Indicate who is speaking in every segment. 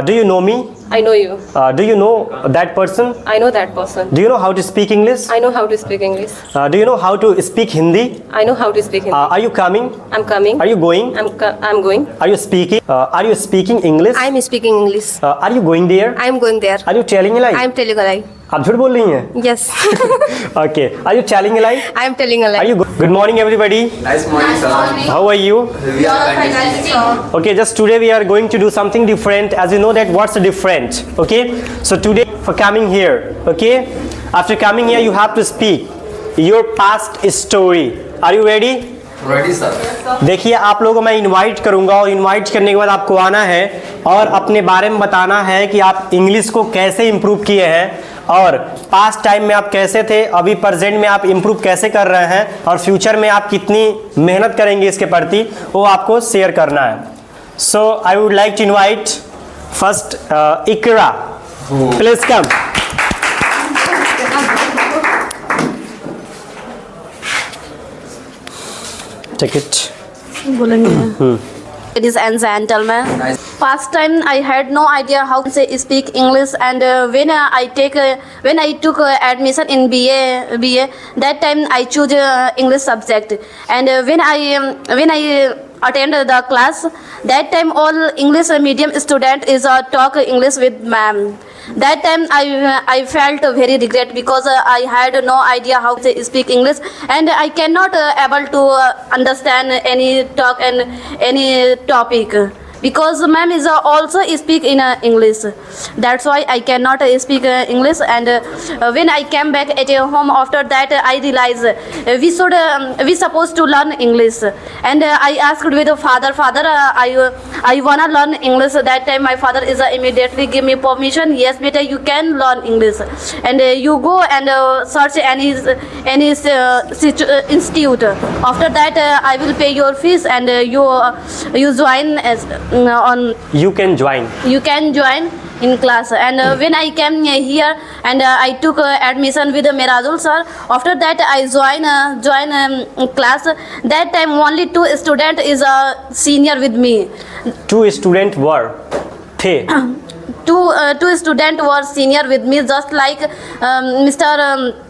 Speaker 1: Do you know me?
Speaker 2: I know you.
Speaker 1: Do you know that person?
Speaker 2: I know that person.
Speaker 1: Do you know how to speak English?
Speaker 2: I know how to speak English.
Speaker 1: Do you know how to speak Hindi?
Speaker 2: I know how to speak Hindi.
Speaker 1: Are you coming?
Speaker 2: I'm coming.
Speaker 1: Are you going?
Speaker 2: I'm going.
Speaker 1: Are you speaking? Are you speaking English?
Speaker 2: I'm speaking English.
Speaker 1: Are you going there?
Speaker 2: I'm going there.
Speaker 1: Are you telling a lie?
Speaker 2: I'm telling a lie.
Speaker 1: आप झूठ बोल रही हैं?
Speaker 2: Yes.
Speaker 1: Okay. Are you telling a lie?
Speaker 2: I'm telling a lie.
Speaker 1: Are you good morning everybody?
Speaker 3: Nice morning, sir.
Speaker 1: How are you?
Speaker 3: We are fantastic.
Speaker 1: Okay, just today we are going to do something different. As you know that what's different, okay? So today for coming here, okay? After coming here you have to speak your past story. Are you ready?
Speaker 3: Ready, sir.
Speaker 1: देखिए आप लोगों को मैं invite करूंगा और invite करने के बाद आपको आना है और अपने बारे में बताना है कि आप इंग्लिश को कैसे इम्प्रूव किए हैं और पास्ट टाइम में आप कैसे थे, अभी प्रेजेंट में आप इम्प्रूव कैसे कर रहे हैं और फ्यूचर में आप कितनी मेहनत करेंगे इसके प्रति, वो आपको शेयर करना है. So I would like to invite first Iqra, please come. Take it.
Speaker 4: Ladies and gentlemen,
Speaker 3: Nice.
Speaker 4: past time I had no idea how to speak English, and when I took admission in BA, that time I choose English subject, and when I attend the class, that time all English medium student is talk English with ma'am. That time I felt very regret because I had no idea how to speak English, and I cannot able to understand any talk and any topic because ma'am is also speak in English. That's why I cannot speak English, and when I came back at home after that I realized we supposed to learn English, and I asked with father, I wanna learn English. That time my father is immediately give me permission. Yes beta, you can learn English, and you go and search any institute. After that I will pay your fees, and you join as on
Speaker 1: You can join.
Speaker 4: you can join in class. And when I came here and I took admission with Mirazul sir, after that I join class. That time only 2 student is senior with me.
Speaker 1: 2 student were थे.
Speaker 4: Two student were senior with me, just like Mr.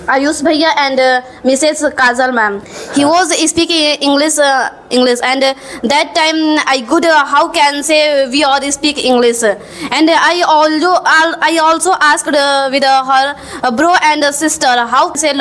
Speaker 4: Ayush Bhaiya and Mrs. Kajal ma'am. He was speaking English, and that time I good how can say we all speak English, and I also asked with her bro and sister how say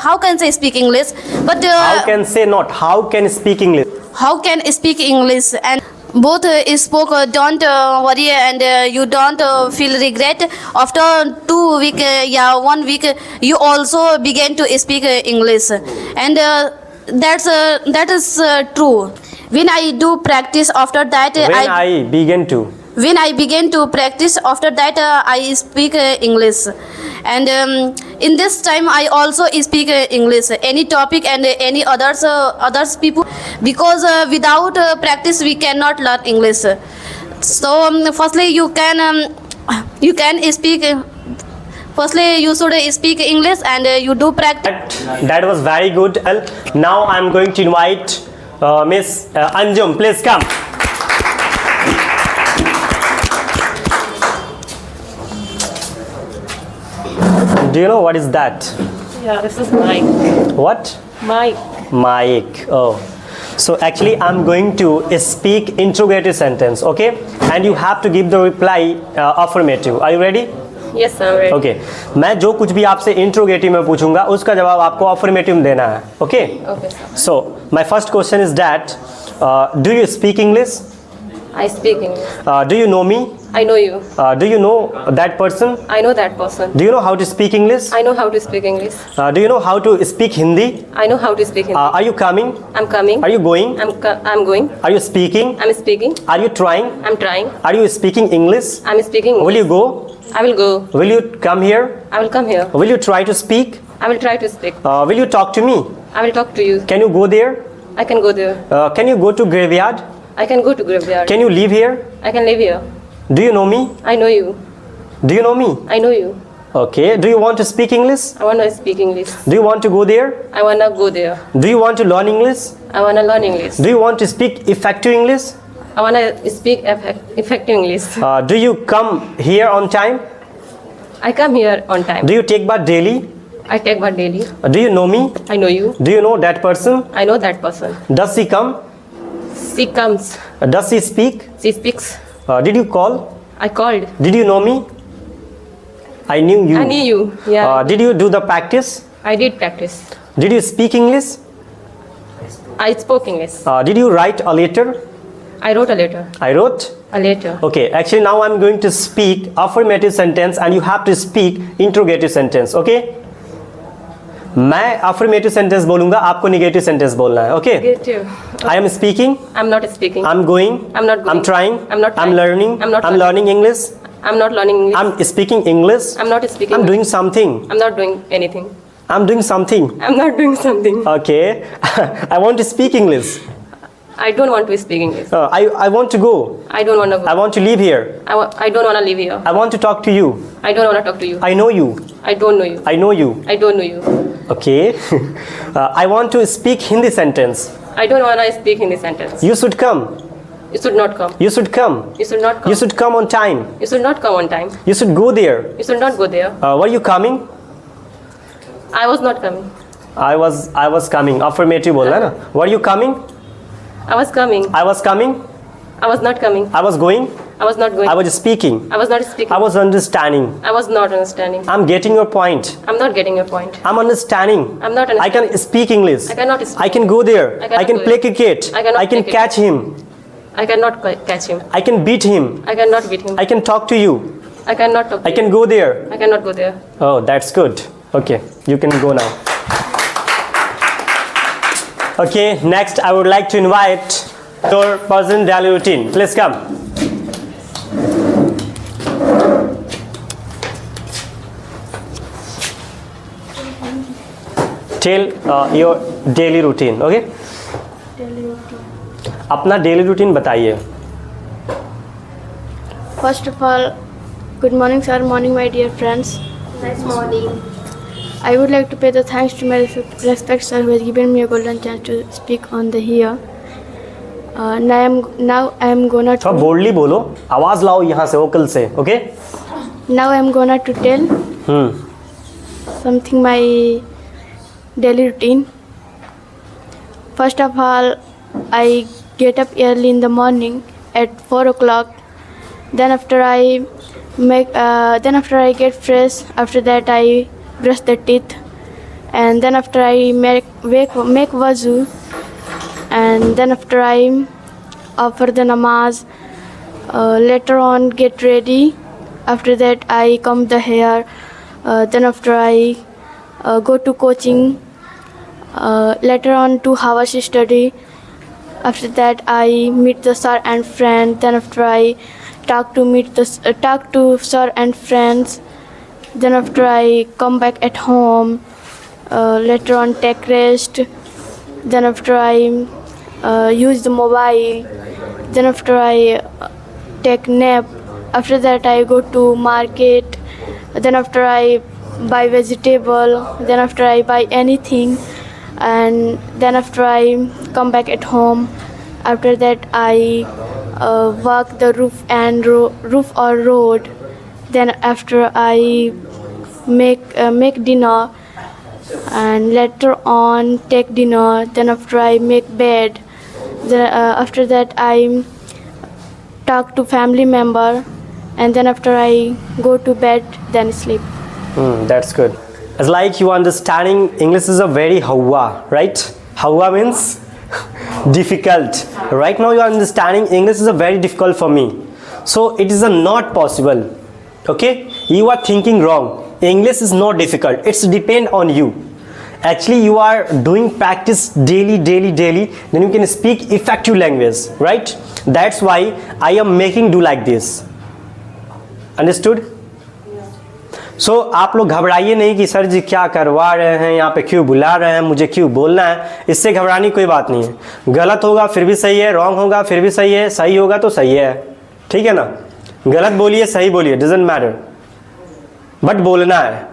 Speaker 4: how can say speak English, but
Speaker 1: How can say not? How can speak English?
Speaker 4: how can speak English, and both spoke don't worry, and you don't feel regret. After 2 week 1 week you also began to speak English, and that is true. When I do practice, after that
Speaker 1: When I began to
Speaker 4: practice, after that I speak English, and in this time I also speak English any topic and any others people, because without practice we cannot learn English. So firstly you can speak. Firstly you should speak English, and you do practice.
Speaker 1: That was very good. Well, now I'm going to invite Miss Anjum. Please come. Do you know what is that?
Speaker 2: Yeah, this is Mike.
Speaker 1: What?
Speaker 2: Mike.
Speaker 1: Mic. Oh. So actually I'm going to speak interrogative sentence, okay? And you have to give the reply affirmative. Are you ready?
Speaker 2: Yes, I'm ready.
Speaker 1: Okay. मैं जो कुछ भी आपसे interrogative में पूछूंगा उसका जवाब आपको अफर्मेटिव देना है. Okay?
Speaker 2: Okay, sir.
Speaker 1: So my first question is that do you speak English?
Speaker 2: I speak English.
Speaker 1: Do you know me?
Speaker 2: I know you.
Speaker 1: Do you know that person?
Speaker 2: I know that person.
Speaker 1: Do you know how to speak English?
Speaker 2: I know how to speak English.
Speaker 1: Do you know how to speak Hindi?
Speaker 2: I know how to speak Hindi.
Speaker 1: Are you coming?
Speaker 2: I'm coming.
Speaker 1: Are you going?
Speaker 2: I'm going.
Speaker 1: Are you speaking?
Speaker 2: I'm speaking.
Speaker 1: Are you trying?
Speaker 2: I'm trying.
Speaker 1: Are you speaking English?
Speaker 2: I'm speaking.
Speaker 1: Will you go?
Speaker 2: I will go.
Speaker 1: Will you come here?
Speaker 2: I will come here.
Speaker 1: Will you try to speak?
Speaker 2: I will try to speak.
Speaker 1: Will you talk to me?
Speaker 2: I will talk to you.
Speaker 1: Can you go there?
Speaker 2: I can go there.
Speaker 1: Can you go to graveyard?
Speaker 2: I can go to graveyard.
Speaker 1: Can you live here?
Speaker 2: I can live here.
Speaker 1: Do you know me?
Speaker 2: I know you.
Speaker 1: Do you know me?
Speaker 2: I know you.
Speaker 1: Okay. Do you want to speak English?
Speaker 2: I want to speak English.
Speaker 1: Do you want to go there?
Speaker 2: I want to go there.
Speaker 1: Do you want to learn English?
Speaker 2: I want to learn English.
Speaker 1: Do you want to speak effective English?
Speaker 2: I wanna speak effective English.
Speaker 1: Do you come here on time?
Speaker 2: I come here on time.
Speaker 1: Do you take bath daily?
Speaker 2: I take bath daily.
Speaker 1: Do you know me?
Speaker 2: I know you.
Speaker 1: Do you know that person?
Speaker 2: I know that person.
Speaker 1: Does she come?
Speaker 2: She comes.
Speaker 1: Does she speak?
Speaker 2: She speaks.
Speaker 1: Did you call?
Speaker 2: I called.
Speaker 1: Did you know me? I knew you.
Speaker 2: I knew you. Yeah.
Speaker 1: Did you do the practice?
Speaker 2: I did practice.
Speaker 1: Did you speak English?
Speaker 2: I spoke English.
Speaker 1: Did you write a letter?
Speaker 2: I wrote a letter.
Speaker 1: I wrote.
Speaker 2: A letter.
Speaker 1: Okay, actually now I'm going to speak affirmative sentence and you have to speak interrogative sentence. Okay? मैं affirmative sentence बोलूँगा, आपको negative sentence बोलना है. Okay?
Speaker 2: Get you.
Speaker 1: I am speaking.
Speaker 2: I'm not speaking.
Speaker 1: I'm going.
Speaker 2: I'm not going.
Speaker 1: I'm trying.
Speaker 2: I'm not
Speaker 1: I'm
Speaker 2: trying.
Speaker 1: learning.
Speaker 2: I'm not
Speaker 1: I'm learning English.
Speaker 2: I'm not learning English.
Speaker 1: I'm speaking English.
Speaker 2: I'm not speaking.
Speaker 1: I'm doing something.
Speaker 2: I'm not doing anything.
Speaker 1: I'm doing something.
Speaker 2: I'm not doing something.
Speaker 1: Okay. I want to speak English.
Speaker 2: I don't want to speak English.
Speaker 1: I want to go.
Speaker 2: I don't want to go.
Speaker 1: I want to live here.
Speaker 2: I don't want to live here.
Speaker 1: I want to talk to you.
Speaker 2: I don't want to talk to you.
Speaker 1: I know you.
Speaker 2: I don't know you.
Speaker 1: I know you.
Speaker 2: I don't know you.
Speaker 1: Okay. I want to speak Hindi sentence.
Speaker 2: I don't want to speak in this sentence.
Speaker 1: You should come.
Speaker 2: You should not come.
Speaker 1: You should come.
Speaker 2: You should not come.
Speaker 1: You should come on time.
Speaker 2: You should not come on time.
Speaker 1: You should go there.
Speaker 2: You should not go there.
Speaker 1: Were you coming?
Speaker 2: I was not coming.
Speaker 1: I was coming. Affirmative बोलना है ना. Were you coming?
Speaker 2: I was coming.
Speaker 1: I was coming.
Speaker 2: I was not coming.
Speaker 1: I was going.
Speaker 2: I was not going.
Speaker 1: I was speaking.
Speaker 2: I was not speaking.
Speaker 1: I was understanding.
Speaker 2: I was not understanding.
Speaker 1: I'm getting your point.
Speaker 2: I'm not getting your point.
Speaker 1: I'm understanding.
Speaker 2: I'm not
Speaker 1: I
Speaker 2: understanding.
Speaker 1: can speak English.
Speaker 2: I cannot speak.
Speaker 1: I can go there.
Speaker 2: I cannot
Speaker 1: I can
Speaker 2: go
Speaker 1: play
Speaker 2: there.
Speaker 1: cricket.
Speaker 2: I cannot
Speaker 1: I can
Speaker 2: play
Speaker 1: catch him.
Speaker 2: I cannot catch him.
Speaker 1: I can beat him.
Speaker 2: I cannot beat him.
Speaker 1: I can talk to you.
Speaker 2: I cannot talk to
Speaker 1: I
Speaker 2: you.
Speaker 1: can go there.
Speaker 2: I cannot go there.
Speaker 1: Oh, that's good. Okay, you can go now. Okay, next I would like to invite your person daily routine. Please come. Tell your daily routine. Okay?
Speaker 5: Daily routine.
Speaker 1: अपना daily routine बताइए.
Speaker 5: First of all, good morning, sir. Morning, my dear friends.
Speaker 4: Nice morning.
Speaker 5: I would like to pay the thanks to my respect sir who has given me a golden chance to speak on the here. Now I am gonna
Speaker 1: थोड़ा boldly बोलो. आवाज लाओ यहाँ से vocal से. Okay?
Speaker 5: now I am gonna to tell something my daily routine. First of all, I get up early in the morning at 4 o'clock. Then after I get fresh. After that I brush the teeth, and then after I make wuzu, and then after I offer the namaz. Later on get ready. After that I comb the hair. Then after I go to coaching. Later on 2 hours study. After that I meet the sir and friend. Then after I talk to sir and friends. Then after I come back at home. Later on take rest. Then after I use the mobile. Then after I take nap. After that I go to market. Then after I buy vegetable. Then after I buy anything. And then after I come back at home. After that I walk the roof or road. Then after I make dinner, and later on take dinner. Then after I make bed. Then after that I talk to family member, and then after I go to bed, then sleep.
Speaker 1: That's good. It's like you understanding English is a very hawa, right? Hawa means difficult. Right now you are understanding English is a very difficult for me. So it is not possible. Okay? You are thinking wrong. English is not difficult. It's depend on you. Actually you are doing practice daily, then you can speak effective language, right? That's why I am making do like this. Understood? So आप लोग घबराइए नहीं कि sir जी क्या करवा रहे हैं, यहाँ पे क्यों बुला रहे हैं, मुझे क्यों बोलना है. इससे घबराने की कोई बात नहीं है. गलत होगा फिर भी सही है, रॉन्ग होगा फिर भी सही है, सही होगा तो सही है. ठीक है ना? गलत बोलिए सही बोलिए, डजंट मैटर, बट बोलना है.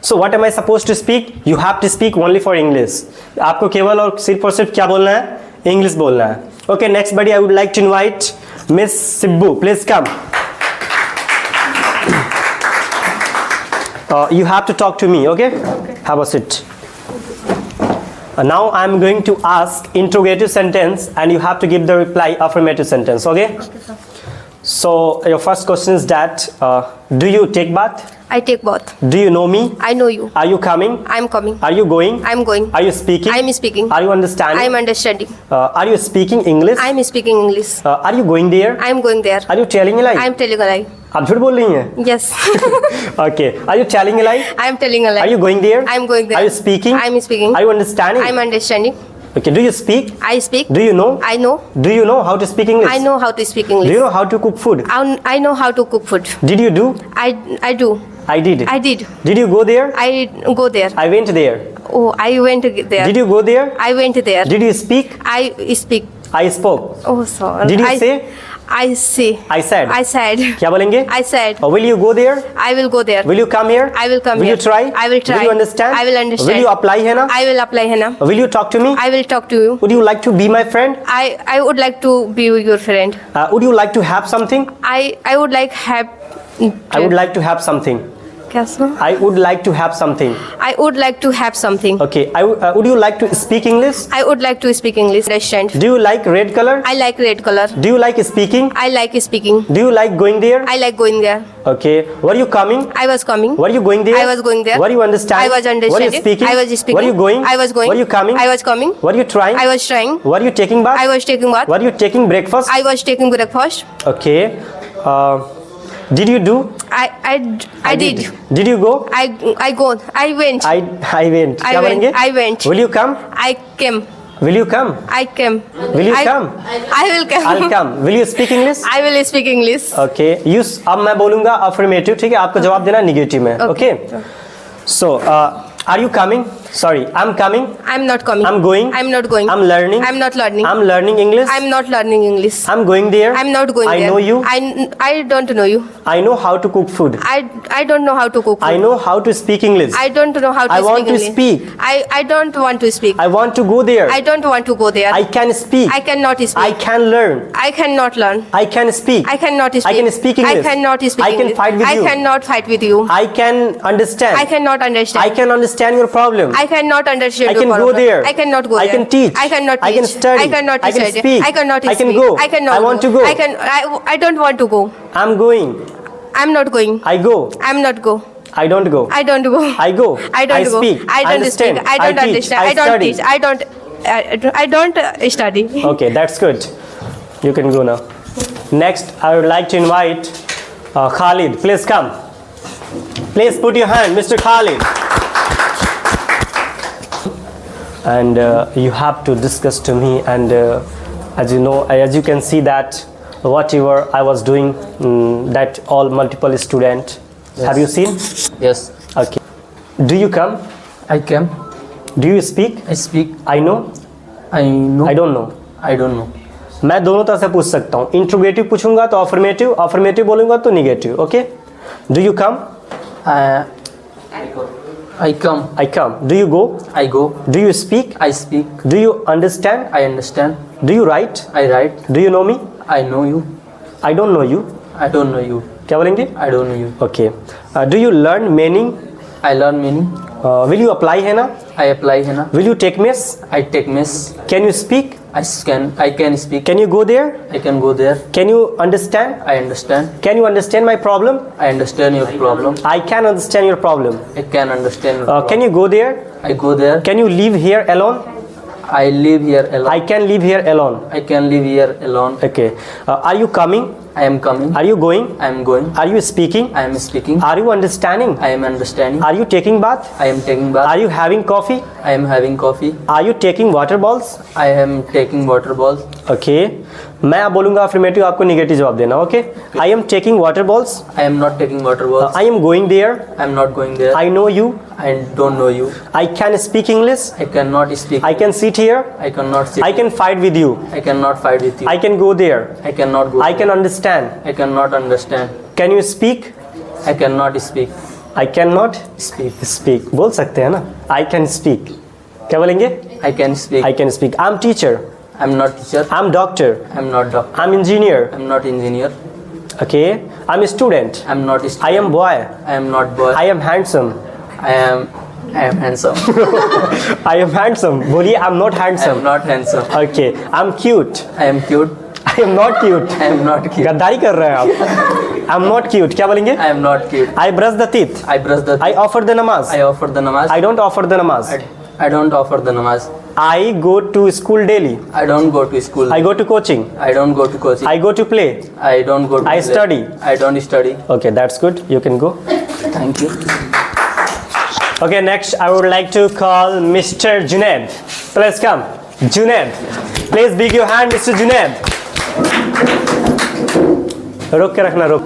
Speaker 1: So what am I suppose to speak? You have to speak only for English. आपको केवल और सिर्फ क्या बोलना है? इंग्लिश बोलना है. Okay, next buddy, I would like to invite Miss Sibbu. Please come. You have to talk to me, okay? Have a seat. Now I'm going to ask interrogative sentence and you have to give the reply affirmative sentence, okay? So your first question is that do you take bath?
Speaker 6: I take bath.
Speaker 1: Do you know me?
Speaker 6: I know you.
Speaker 1: Are you coming?
Speaker 6: I'm coming.
Speaker 1: Are you going?
Speaker 6: I'm going.
Speaker 1: Are you speaking?
Speaker 6: I'm speaking.
Speaker 1: Are you understanding?
Speaker 6: I'm understanding.
Speaker 1: Are you speaking English?
Speaker 6: I'm speaking English.
Speaker 1: Are you going there?
Speaker 6: I'm going there.
Speaker 1: Are you telling a lie?
Speaker 6: I'm telling a lie.
Speaker 1: आप झूठ बोल रही हैं?
Speaker 6: Yes.
Speaker 1: Okay. Are you telling a lie?
Speaker 6: I'm telling a lie.
Speaker 1: Are you going there?
Speaker 6: I'm going there.
Speaker 1: Are you speaking?
Speaker 6: I'm speaking.
Speaker 1: Are you understanding?
Speaker 6: I'm understanding.
Speaker 1: Okay. Do you speak?
Speaker 6: I speak.
Speaker 1: Do you know?
Speaker 6: I know.
Speaker 1: Do you know how to speak English?
Speaker 6: I know how to speak
Speaker 1: Do
Speaker 6: English.
Speaker 1: you know how to cook food?
Speaker 6: I know how to cook food.
Speaker 1: Did you do?
Speaker 6: I do.
Speaker 1: I did.
Speaker 6: I did.
Speaker 1: Did you go there?
Speaker 6: I go there.
Speaker 1: I went there.
Speaker 6: Oh, I went there.
Speaker 1: Did you go there?
Speaker 6: I went there.
Speaker 1: Did you speak?
Speaker 6: I speak.
Speaker 1: I spoke.
Speaker 6: Oh, sorry.
Speaker 1: Did you say?
Speaker 6: I say.
Speaker 1: I said.
Speaker 6: I said.
Speaker 1: क्या बोलेंगे?
Speaker 6: I said.
Speaker 1: Or will you go there?
Speaker 6: I will go there.
Speaker 1: Will you come here?
Speaker 6: I will come
Speaker 1: Will
Speaker 6: here.
Speaker 1: you try?
Speaker 6: I will try.
Speaker 1: Will you understand?
Speaker 6: I will understand.
Speaker 1: Will you apply है ना?
Speaker 6: I will apply henna.
Speaker 1: Will you talk to me?
Speaker 6: I will talk to you.
Speaker 1: Would you like to be my friend?
Speaker 6: I would like to be your friend.
Speaker 1: Would you like to have something?
Speaker 6: I would like have.
Speaker 1: I would like to have something.
Speaker 6: कैसा?
Speaker 1: I would like to have something.
Speaker 6: I would like to have something.
Speaker 1: Okay. Would you like to speak English?
Speaker 6: I would like to speak English. Understand?
Speaker 1: Do you like red color?
Speaker 6: I like red color.
Speaker 1: Do you like speaking?
Speaker 6: I like speaking.
Speaker 1: Do you like going there?
Speaker 6: I like going there.
Speaker 1: Okay. Were you coming?
Speaker 6: I was coming.
Speaker 1: Were you going there?
Speaker 6: I was going there.
Speaker 1: Were you understanding?
Speaker 6: I was understanding.
Speaker 1: Were you speaking?
Speaker 6: I was speaking.
Speaker 1: Were you going?
Speaker 6: I was going.
Speaker 1: Were you coming?
Speaker 6: I was coming.
Speaker 1: Were you trying?
Speaker 6: I was trying.
Speaker 1: Were you taking bath?
Speaker 6: I was taking bath.
Speaker 1: Were you taking breakfast?
Speaker 6: I was taking breakfast.
Speaker 1: Okay. Did you do?
Speaker 6: I did.
Speaker 1: Did you go?
Speaker 6: I go. I went.
Speaker 1: I went.
Speaker 6: I
Speaker 1: क्या
Speaker 6: went.
Speaker 1: बोलेंगे?
Speaker 6: I went.
Speaker 1: Will you come?
Speaker 6: I came.
Speaker 1: Will you come?
Speaker 6: I came.
Speaker 1: Will you
Speaker 6: I,
Speaker 1: come?
Speaker 6: I will come.
Speaker 1: I'll come. Will you speak English?
Speaker 6: I will speak English.
Speaker 1: Okay. अब मैं बोलूंगा affirmative, ठीक है? आपको जवाब देना negative में. Okay. So, are you coming? Sorry, I'm coming.
Speaker 6: I'm not coming.
Speaker 1: I'm going.
Speaker 6: I'm not going.
Speaker 1: I'm learning.
Speaker 6: I'm not learning.
Speaker 1: I'm learning English.
Speaker 6: I'm not learning English.
Speaker 1: I'm going there.
Speaker 6: I'm not going
Speaker 1: I
Speaker 6: there.
Speaker 1: know you.
Speaker 6: I don't know you.
Speaker 1: I know how to cook food.
Speaker 6: I don't know how to cook food.
Speaker 1: I know how to speak English.
Speaker 6: I don't know how to
Speaker 1: I
Speaker 6: speak
Speaker 1: want to
Speaker 6: English.
Speaker 1: speak.
Speaker 6: I don't want to speak.
Speaker 1: I want to go there.
Speaker 6: I don't want to go there.
Speaker 1: I can speak.
Speaker 6: I cannot speak.
Speaker 1: I can learn.
Speaker 6: I cannot learn.
Speaker 1: I can speak.
Speaker 6: I cannot speak.
Speaker 1: I can speak English.
Speaker 6: I cannot speak
Speaker 1: I can
Speaker 6: English.
Speaker 1: fight with you.
Speaker 6: I cannot fight with you.
Speaker 1: I can understand.
Speaker 6: I cannot understand.
Speaker 1: I can understand your problem.
Speaker 6: I cannot understand
Speaker 1: I
Speaker 6: your
Speaker 1: can go
Speaker 6: problem.
Speaker 1: there.
Speaker 6: I cannot go
Speaker 1: I
Speaker 6: there.
Speaker 1: can teach.
Speaker 6: I cannot teach.
Speaker 1: I can study.
Speaker 6: I cannot
Speaker 1: I can
Speaker 6: study.
Speaker 1: speak.
Speaker 6: I cannot
Speaker 1: I can
Speaker 6: speak.
Speaker 1: go.
Speaker 6: I cannot
Speaker 1: I want to go.
Speaker 6: I don't want to go.
Speaker 1: I'm going.
Speaker 6: I'm not going.
Speaker 1: I go.
Speaker 6: I'm not go.
Speaker 1: I don't go.
Speaker 6: I don't go.
Speaker 1: I go.
Speaker 6: I don't go.
Speaker 1: speak.
Speaker 6: I don't
Speaker 1: understand.
Speaker 6: speak. I don't
Speaker 1: teach.
Speaker 6: understand. I don't
Speaker 1: study.
Speaker 6: teach. I don't study.
Speaker 1: Okay, that's good. You can go now. Next, I would like to invite Khalid. Please come. Please put your hand, Mr. Khalid. And you have to discuss to me. And as you know, as you can see that whatever I was doing, that all multiple student.
Speaker 3: Yes.
Speaker 1: Have you seen?
Speaker 3: Yes.
Speaker 1: Okay. Do you come?
Speaker 3: I came.
Speaker 1: Do you speak?
Speaker 3: I speak.
Speaker 1: I know.
Speaker 3: I know.
Speaker 1: I don't know.
Speaker 3: I don't know.
Speaker 1: मैं दोनों तरह से पूछ सकता हूँ. Interrogative पूछूंगा तो affirmative, affirmative बोलूंगा तो negative. Okay? Do you come?
Speaker 3: I come.
Speaker 1: I come. Do you go?
Speaker 3: I go.
Speaker 1: Do you speak?
Speaker 3: I speak.
Speaker 1: Do you understand?
Speaker 3: I understand.
Speaker 1: Do you write?
Speaker 3: I write.
Speaker 1: Do you know me?
Speaker 3: I know you.
Speaker 1: I don't know you.
Speaker 3: I don't know you.
Speaker 1: क्या बोलेंगे?
Speaker 3: I don't know you.
Speaker 1: Okay. Do you learn meaning?
Speaker 3: I learn meaning.
Speaker 1: Will you apply है ना?
Speaker 3: I apply henna.
Speaker 1: Will you take miss?
Speaker 3: I take miss.
Speaker 1: Can you speak?
Speaker 3: I can speak.
Speaker 1: Can you go there?
Speaker 3: I can go there.
Speaker 1: Can you understand?
Speaker 3: I understand.
Speaker 1: Can you understand my problem?
Speaker 3: I understand your problem.
Speaker 1: I can understand your problem.
Speaker 3: I can understand your problem.
Speaker 1: Can you go there?
Speaker 3: I go there.
Speaker 1: Can you live here alone?
Speaker 3: I live here alone.
Speaker 1: I can live here alone.
Speaker 3: I can live here alone.
Speaker 1: Okay. Are you coming?
Speaker 3: I am coming.
Speaker 1: Are you going?
Speaker 3: I am going.
Speaker 1: Are you speaking?
Speaker 3: I am speaking.
Speaker 1: Are you understanding?
Speaker 3: I am understanding.
Speaker 1: Are you taking bath?
Speaker 3: I am taking bath.
Speaker 1: Are you having coffee?
Speaker 3: I am having coffee.
Speaker 1: Are you taking water balls?
Speaker 3: I am taking water balls.
Speaker 1: Okay. मैं आप बोलूँगा affirmative, आपको negative जवाब देना. Okay. I am taking water balls.
Speaker 3: I am not taking water balls.
Speaker 1: I am going there.
Speaker 3: I am not going there.
Speaker 1: I know you.
Speaker 3: I don't know you.
Speaker 1: I can speak English.
Speaker 3: I cannot speak.
Speaker 1: I can sit here.
Speaker 3: I cannot sit.
Speaker 1: I can fight with you.
Speaker 3: I cannot fight with you.
Speaker 1: I can go there.
Speaker 3: I cannot go.
Speaker 1: I can understand.
Speaker 3: I cannot understand.
Speaker 1: Can you speak?
Speaker 3: I cannot speak.
Speaker 1: I cannot
Speaker 3: Speak.
Speaker 1: speak. बोल सकते हैं ना? I can speak. क्या बोलेंगे?
Speaker 3: I can speak.
Speaker 1: I can speak. I'm teacher.
Speaker 3: I'm not teacher.
Speaker 1: I'm doctor.
Speaker 3: I'm not doctor.
Speaker 1: I'm engineer.
Speaker 3: I'm not engineer.
Speaker 1: Okay. I'm a student.
Speaker 3: I'm not student.
Speaker 1: I am boy.
Speaker 3: I am not boy.
Speaker 1: I am handsome.
Speaker 3: I am handsome.
Speaker 1: I am handsome. बोलिए I'm not
Speaker 3: I am
Speaker 1: handsome.
Speaker 3: not handsome.
Speaker 1: Okay. I'm cute.
Speaker 3: I am cute.
Speaker 1: I am not cute.
Speaker 3: I am not cute.
Speaker 1: गद्दारी कर रहे हैं आप. I'm not cute. क्या बोलेंगे?
Speaker 3: I am not cute.
Speaker 1: I brush the teeth.
Speaker 3: I brush the
Speaker 1: I offer the namaz.
Speaker 3: I offer the namaz.
Speaker 1: I don't offer the namaz.
Speaker 3: I don't offer the namaz.
Speaker 1: I go to school daily.
Speaker 3: I don't go to school.
Speaker 1: I go to coaching.
Speaker 3: I don't go to coaching.
Speaker 1: I go to play.
Speaker 3: I don't go to
Speaker 1: I
Speaker 3: play.
Speaker 1: study.
Speaker 3: I don't study.
Speaker 1: Okay, that's good. You can go.
Speaker 3: Thank you.
Speaker 1: Okay, next I would like to call Mr. Junaid. Please come. Junaid. Please big your hand, Mr. Junaid. रुक के रखना, रुक.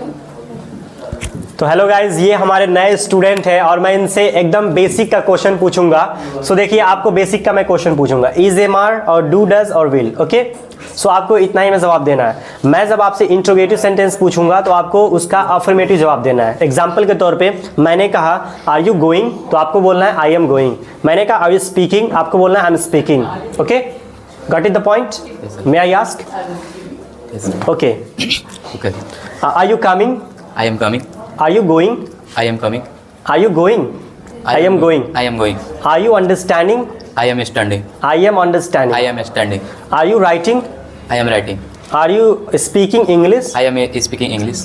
Speaker 1: तो hello guys, ये हमारे नए student हैं और मैं इनसे एकदम बेसिक का क्वेश्चन पूछूंगा. सो देखिए, आपको बेसिक का मैं क्वेश्चन पूछूंगा. इज, एम, आर और डू, डज और विल. ओके, सो आपको इतना ही में जवाब देना है. मैं जब आपसे इंट्रोगेटिव सेंटेंस पूछूंगा तो आपको उसका अफर्मेटिव जवाब देना है. एग्जाम्पल के तौर पे मैंने कहा आर यू गोइंग, तो आपको बोलना है आई एम गोइंग. मैंने कहा आर यू स्पीकिंग, आपको बोलना है I am speaking. Okay, got it the point? May I ask? Okay.
Speaker 7: Okay.
Speaker 1: Are you coming?
Speaker 7: I am coming.
Speaker 1: Are you going?
Speaker 7: I am coming.
Speaker 1: Are you going? I am going.
Speaker 7: I am going.
Speaker 1: Are you understanding?
Speaker 7: I am standing.
Speaker 1: I am understanding.
Speaker 7: I am standing.
Speaker 1: Are you writing?
Speaker 7: I am writing.
Speaker 1: Are you speaking English?
Speaker 7: I am speaking English.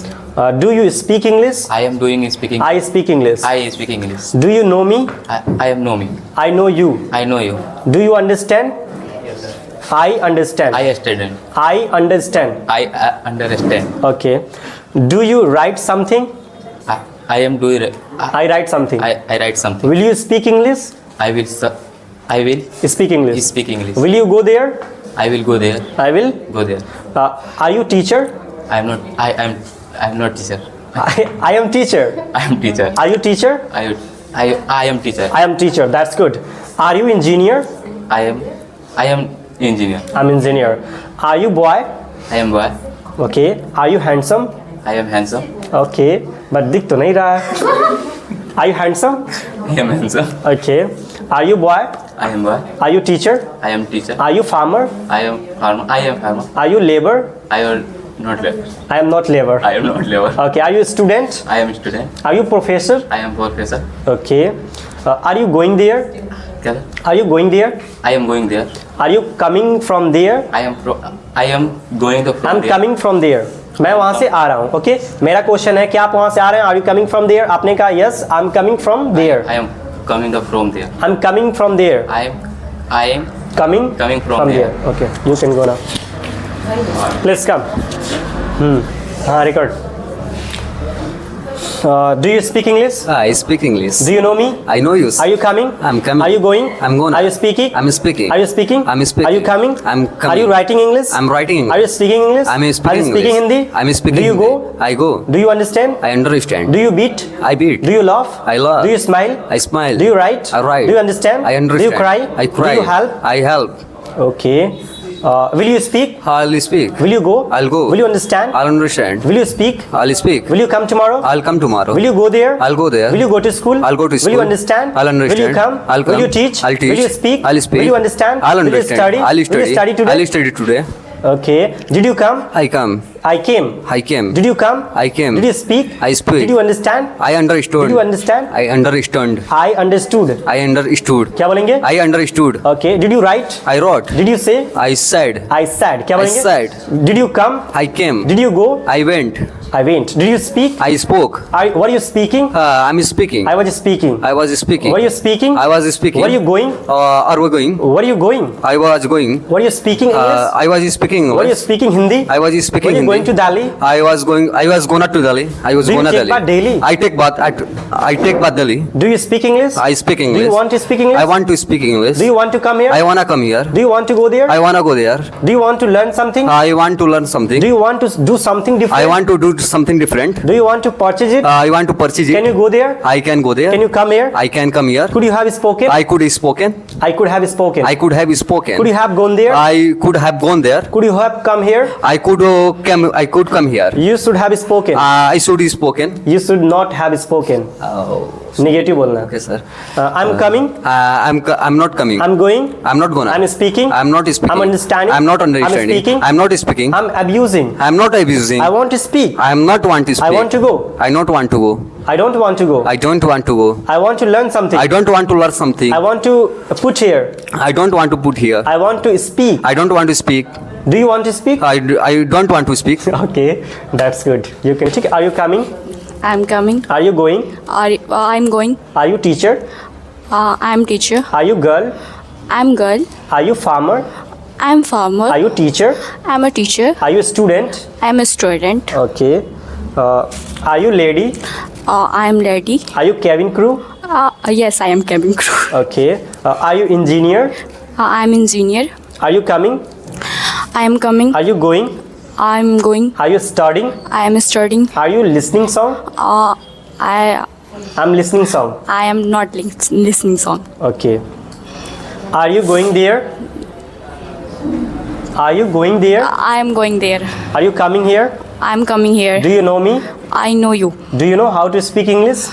Speaker 1: Do you speak English?
Speaker 7: I am doing speaking.
Speaker 1: I speak English.
Speaker 7: I speak English.
Speaker 1: Do you know me?
Speaker 7: I am know me.
Speaker 1: I know you.
Speaker 7: I know you.
Speaker 1: Do you understand? I understand.
Speaker 7: I understand.
Speaker 1: I understand.
Speaker 7: I understand.
Speaker 1: Okay. Do you write something?
Speaker 7: I am doing.
Speaker 1: I write something.
Speaker 7: I write something.
Speaker 1: Will you speak English?
Speaker 7: I will. I will
Speaker 1: Speak English.
Speaker 7: speak English.
Speaker 1: Will you go there?
Speaker 7: I will go there.
Speaker 1: I will.
Speaker 7: Go there.
Speaker 1: Are you teacher?
Speaker 7: I am not. I am not teacher.
Speaker 1: I am teacher.
Speaker 7: I am teacher.
Speaker 1: Are you teacher?
Speaker 7: I am teacher.
Speaker 1: I am teacher. That's good. Are you engineer?
Speaker 7: I am engineer.
Speaker 1: I'm engineer. Are you boy?
Speaker 7: I am boy.
Speaker 1: Okay. Are you handsome?
Speaker 7: I am handsome.
Speaker 1: Okay. But दिख तो नहीं रहा है. Are you handsome?
Speaker 7: I am handsome.
Speaker 1: Okay. Are you boy?
Speaker 7: I am boy.
Speaker 1: Are you teacher?
Speaker 7: I am teacher.
Speaker 1: Are you farmer?
Speaker 7: I am farmer. I am farmer.
Speaker 1: Are you labor?
Speaker 7: I am not labor.
Speaker 1: I am not labor.
Speaker 7: I am not labor.
Speaker 1: Okay. Are you a student?
Speaker 7: I am student.
Speaker 1: Are you professor?
Speaker 7: I am professor.
Speaker 1: Okay. Are you going there?
Speaker 7: क्या?
Speaker 1: Are you going there?
Speaker 7: I am going there.
Speaker 1: Are you coming from there?
Speaker 7: I am going to from
Speaker 1: I'm
Speaker 7: there.
Speaker 1: coming from there. मैं वहाँ से आ रहा हूँ. Okay, मेरा question है कि आप वहाँ से आ रहे हैं. Are you coming from there? आपने कहा yes, I'm coming from there.
Speaker 7: I am coming from there.
Speaker 1: I'm coming from there.
Speaker 7: I am
Speaker 1: Coming
Speaker 7: from there.
Speaker 1: Okay, you can go now. Please come. हाँ, record. Do you speak English?
Speaker 8: I speak English.
Speaker 1: Do you know me?
Speaker 8: I know you.
Speaker 1: Are you coming?
Speaker 8: I'm coming.
Speaker 1: Are you going?
Speaker 8: I'm going.
Speaker 1: Are you speaking?
Speaker 8: I'm speaking.
Speaker 1: Are you speaking?
Speaker 8: I'm speaking.
Speaker 1: Are you coming?
Speaker 8: I'm coming.
Speaker 1: Are you writing English?
Speaker 8: I'm writing English.
Speaker 1: Are you speaking English?
Speaker 8: I'm speaking
Speaker 1: Are you speaking
Speaker 8: English.
Speaker 1: Hindi?
Speaker 8: I'm speaking
Speaker 1: Do you
Speaker 8: Hindi.
Speaker 1: go?
Speaker 8: I go.
Speaker 1: Do you understand?
Speaker 8: I understand.
Speaker 1: Do you beat?
Speaker 8: I beat.
Speaker 1: Do you laugh?
Speaker 8: I laugh.
Speaker 1: Do you smile?
Speaker 8: I smile.
Speaker 1: Do you write?
Speaker 8: I write.
Speaker 1: Do you understand?
Speaker 8: I understand.
Speaker 1: Do you cry?
Speaker 8: I cry.
Speaker 1: Do you help?
Speaker 8: I help.
Speaker 1: Okay. Will you speak?
Speaker 8: I'll speak.
Speaker 1: Will you go?
Speaker 8: I'll go.
Speaker 1: Will you understand?
Speaker 8: I'll understand.
Speaker 1: Will you speak?
Speaker 8: I'll speak.
Speaker 1: Will you come tomorrow?
Speaker 8: I'll come tomorrow.
Speaker 1: Will you go there?
Speaker 8: I'll go there.
Speaker 1: Will you go to school?
Speaker 8: I'll go to school.
Speaker 1: Will you understand?
Speaker 8: I'll understand.
Speaker 1: Will you come?
Speaker 8: I'll come.
Speaker 1: Will you teach?
Speaker 8: I'll teach.
Speaker 1: Will you speak?
Speaker 8: I'll speak.
Speaker 1: Will you understand?
Speaker 8: I'll
Speaker 1: Will
Speaker 8: understand.
Speaker 1: you study?
Speaker 8: I'll
Speaker 1: Will
Speaker 8: study.
Speaker 1: you study today?
Speaker 8: I'll study today.
Speaker 1: Okay. Did you come?
Speaker 8: I come.
Speaker 1: I came.
Speaker 8: I came.
Speaker 1: Did you come?
Speaker 8: I came.
Speaker 1: Did you speak?
Speaker 8: I speak.
Speaker 1: Did you understand?
Speaker 8: I understood.
Speaker 1: Did you understand?
Speaker 8: I understood.
Speaker 1: I understood.
Speaker 8: I understood.
Speaker 1: क्या बोलेंगे?
Speaker 8: I understood.
Speaker 1: Okay. Did you write?
Speaker 8: I wrote.
Speaker 1: Did you say?
Speaker 8: I said.
Speaker 1: I said. क्या
Speaker 8: I
Speaker 1: बोलेंगे?
Speaker 8: said.
Speaker 1: Did you come?
Speaker 8: I came.
Speaker 1: Did you go?
Speaker 8: I went.
Speaker 1: I went. Did you speak?
Speaker 8: I spoke.
Speaker 1: Were you speaking?
Speaker 8: I'm speaking.
Speaker 1: I was speaking.
Speaker 8: I was speaking.
Speaker 1: Were you speaking?
Speaker 8: I was speaking.
Speaker 1: Were you going?
Speaker 8: Are we going?
Speaker 1: Were you going?
Speaker 8: I was going.
Speaker 1: Were you speaking English?
Speaker 8: I was speaking
Speaker 1: Were you
Speaker 8: English.
Speaker 1: speaking Hindi?
Speaker 8: I was speaking
Speaker 1: Were you
Speaker 8: Hindi.
Speaker 1: going to Delhi?
Speaker 8: I was going. I was going to Delhi. I was
Speaker 1: Do you
Speaker 8: going to
Speaker 1: take bath daily?
Speaker 8: I take bath. I take bath Delhi.
Speaker 1: Do you speak English?
Speaker 8: I speak
Speaker 1: Do
Speaker 8: English.
Speaker 1: you want to speak English?
Speaker 8: I want to speak English.
Speaker 1: Do you want to come here?
Speaker 8: I wanna come here.
Speaker 1: Do you want to go there?
Speaker 8: I wanna go there.
Speaker 1: Do you want to learn something?
Speaker 8: I want to learn something.
Speaker 1: Do you want to do something different?
Speaker 8: I want to do something different.
Speaker 1: Do you want to purchase it?
Speaker 8: I want to purchase it.
Speaker 1: Can you go there?
Speaker 8: I can go there.
Speaker 1: Can you come here?
Speaker 8: I can come here.
Speaker 1: Could you have spoken?
Speaker 8: I could have spoken.
Speaker 1: I could have spoken.
Speaker 8: I could have spoken.
Speaker 1: Could you have gone there?
Speaker 8: I could have gone there.
Speaker 1: Could you have come here?
Speaker 8: I could came I could come here.
Speaker 1: You should have spoken.
Speaker 8: I should be spoken.
Speaker 1: You should not have spoken.
Speaker 8: Oh,
Speaker 1: Negative बोलना है.
Speaker 8: okay, sir.
Speaker 1: I'm coming.
Speaker 8: I'm not coming.
Speaker 1: I'm going.
Speaker 8: I'm not gonna.
Speaker 1: I'm speaking.
Speaker 8: I'm not speaking.
Speaker 1: I'm understanding.
Speaker 8: I'm not understanding.
Speaker 1: I'm speaking.
Speaker 8: I'm not speaking.
Speaker 1: I'm abusing.
Speaker 8: I'm not abusing.
Speaker 1: I want to speak.
Speaker 8: I am not want to speak.
Speaker 1: I want to go.
Speaker 8: I not want to go.
Speaker 1: I don't want to go.
Speaker 8: I don't want to go.
Speaker 1: I want to learn something.
Speaker 8: I don't want to learn something.
Speaker 1: I want to put here.
Speaker 8: I don't want to put here.
Speaker 1: I want to speak.
Speaker 8: I don't want to speak.
Speaker 1: Do you want to speak?
Speaker 8: I don't want to speak.
Speaker 1: Okay, that's good. You can. Are you coming?
Speaker 5: I'm coming.
Speaker 1: Are you going?
Speaker 5: I'm going.
Speaker 1: Are you teacher?
Speaker 5: I'm teacher.
Speaker 1: Are you girl?
Speaker 5: I'm girl.
Speaker 1: Are you farmer?
Speaker 5: I'm farmer.
Speaker 1: Are you teacher?
Speaker 5: I'm a teacher.
Speaker 1: Are you student?
Speaker 5: I'm a student.
Speaker 1: Okay. Are you lady?
Speaker 5: I'm lady.
Speaker 1: Are you cabin crew?
Speaker 5: Yes, I am cabin crew.
Speaker 1: Okay. Are you engineer?
Speaker 5: I'm engineer.
Speaker 1: Are you coming?
Speaker 5: I am coming.
Speaker 1: Are you going?
Speaker 5: I'm going.
Speaker 1: Are you studying?
Speaker 5: I am studying.
Speaker 1: Are you listening song? I'm listening song.
Speaker 5: I am not listening song.
Speaker 1: Okay. Are you going there? Are you going there?
Speaker 5: I am going there.
Speaker 1: Are you coming here?
Speaker 5: I'm coming here.
Speaker 1: Do you know me?
Speaker 5: I know you.
Speaker 1: Do you know how to speak English?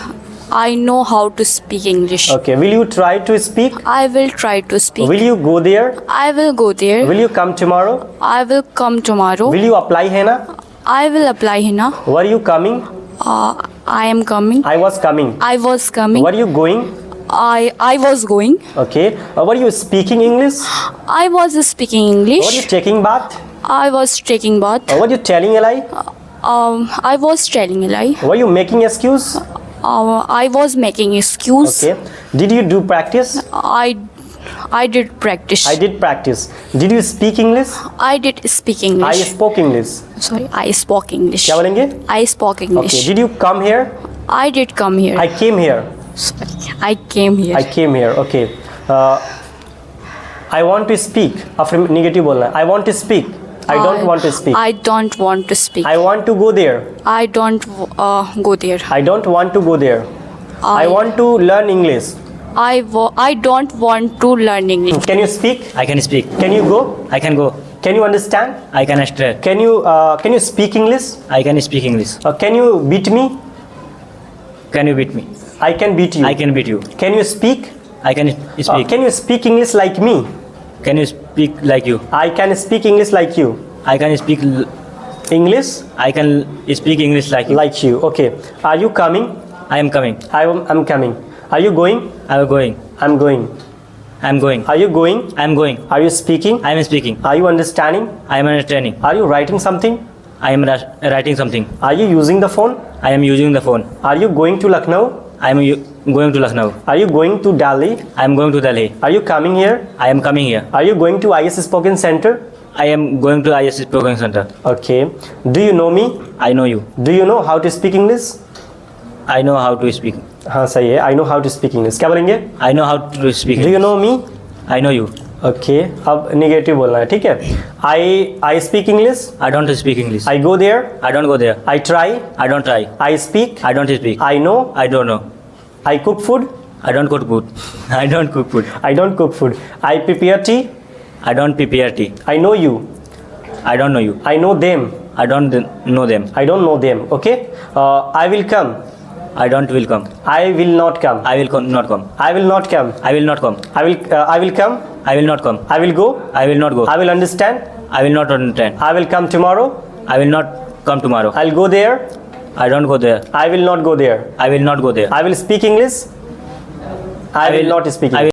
Speaker 5: I know how to speak English.
Speaker 1: Okay. Will you try to speak?
Speaker 5: I will try to speak.
Speaker 1: Will you go there?
Speaker 5: I will go there.
Speaker 1: Will you come tomorrow?
Speaker 5: I will come tomorrow.
Speaker 1: Will you apply henna?
Speaker 5: I will apply henna.
Speaker 1: Were you coming?
Speaker 5: I am coming.
Speaker 1: I was coming.
Speaker 5: I was coming.
Speaker 1: Were you going?
Speaker 5: I was going.
Speaker 1: Okay. Were you speaking English?
Speaker 5: I was speaking
Speaker 1: Were you
Speaker 5: English.
Speaker 1: taking bath?
Speaker 5: I was taking bath.
Speaker 1: Were you telling a lie?
Speaker 5: I was telling a lie.
Speaker 1: Were you making excuse?
Speaker 5: I was making excuse.
Speaker 1: Okay. Did you do practice?
Speaker 5: I did practice.
Speaker 1: I did practice. Did you speak English?
Speaker 5: I did speak
Speaker 1: I
Speaker 5: English.
Speaker 1: spoke English.
Speaker 5: Sorry, I spoke English.
Speaker 1: क्या बोलेंगे?
Speaker 5: I spoke English.
Speaker 1: Okay. Did you come here?
Speaker 5: I did come here.
Speaker 1: I came here.
Speaker 5: Sorry, I came here.
Speaker 1: I came here. Okay. I want to speak. Negative बोलना है. I want to speak. I don't want to speak.
Speaker 5: I don't want to speak.
Speaker 1: I want to go there.
Speaker 5: I don't go there.
Speaker 1: I don't want to go there. I want to learn English.
Speaker 5: I don't want to learn English.
Speaker 1: Can you speak?
Speaker 9: I can speak.
Speaker 1: Can you go?
Speaker 9: I can go.
Speaker 1: Can you understand?
Speaker 9: I can understand.
Speaker 1: Can you speak English?
Speaker 9: I can speak English.
Speaker 1: Can you beat me?
Speaker 9: Can you beat me?
Speaker 1: I can beat you.
Speaker 9: I can beat you.
Speaker 1: Can you speak?
Speaker 9: I can speak.
Speaker 1: Can you speak English like me?
Speaker 9: Can you speak like you?
Speaker 1: I can speak English like you.
Speaker 9: I can speak.
Speaker 1: English?
Speaker 9: I can speak English like you.
Speaker 1: Like you. Okay. Are you coming?
Speaker 9: I am coming.
Speaker 1: I'm coming. Are you going?
Speaker 9: I am going.
Speaker 1: I'm going.
Speaker 9: I am going.
Speaker 1: Are you going?
Speaker 9: I am going.
Speaker 1: Are you speaking?
Speaker 9: I am speaking.
Speaker 1: Are you understanding?
Speaker 9: I am understanding.
Speaker 1: Are you writing something?
Speaker 9: I am writing something.
Speaker 1: Are you using the phone?
Speaker 9: I am using the phone.
Speaker 1: Are you going to Lucknow?
Speaker 9: I am going to Lucknow.
Speaker 1: Are you going to Delhi?
Speaker 9: I am going to Delhi.
Speaker 1: Are you coming here?
Speaker 9: I am coming here.
Speaker 1: Are you going to IS Spoken Center?
Speaker 9: I am going to IS Spoken Center.
Speaker 1: Okay. Do you know me?
Speaker 9: I know you.
Speaker 1: Do you know how to speak English?
Speaker 9: I know how to speak.
Speaker 1: हाँ सही है. I know how to speak English. क्या बोलेंगे?
Speaker 9: I know how to speak.
Speaker 1: Do you know me?
Speaker 9: I know you.
Speaker 1: Okay. अब negative बोलना है. ठीक है. I speak English.
Speaker 9: I don't speak English.
Speaker 1: I go there.
Speaker 9: I don't go there.
Speaker 1: I try.
Speaker 9: I don't try.
Speaker 1: I speak.
Speaker 9: I don't speak.
Speaker 1: I know.
Speaker 9: I don't know.
Speaker 1: I cook food.
Speaker 9: I don't cook food. I don't cook food.
Speaker 1: I don't cook food. I prepare tea.
Speaker 9: I don't prepare tea.
Speaker 1: I know you.
Speaker 9: I don't know you.
Speaker 1: I know them.
Speaker 9: I don't know them.
Speaker 1: I don't know them. Okay. I will come.
Speaker 9: I don't will come.
Speaker 1: I will not come.
Speaker 9: I will not come.
Speaker 1: I will not come.
Speaker 9: I will not come.
Speaker 1: I will come.
Speaker 9: I will not come.
Speaker 1: I will go.
Speaker 9: I will not go.
Speaker 1: I will understand.
Speaker 9: I will not understand.
Speaker 1: I will come tomorrow.
Speaker 9: I will not come tomorrow.
Speaker 1: I'll go there.
Speaker 9: I don't go there.
Speaker 1: I will not go there.
Speaker 9: I will not go there.
Speaker 1: I will speak English. I will not speak English.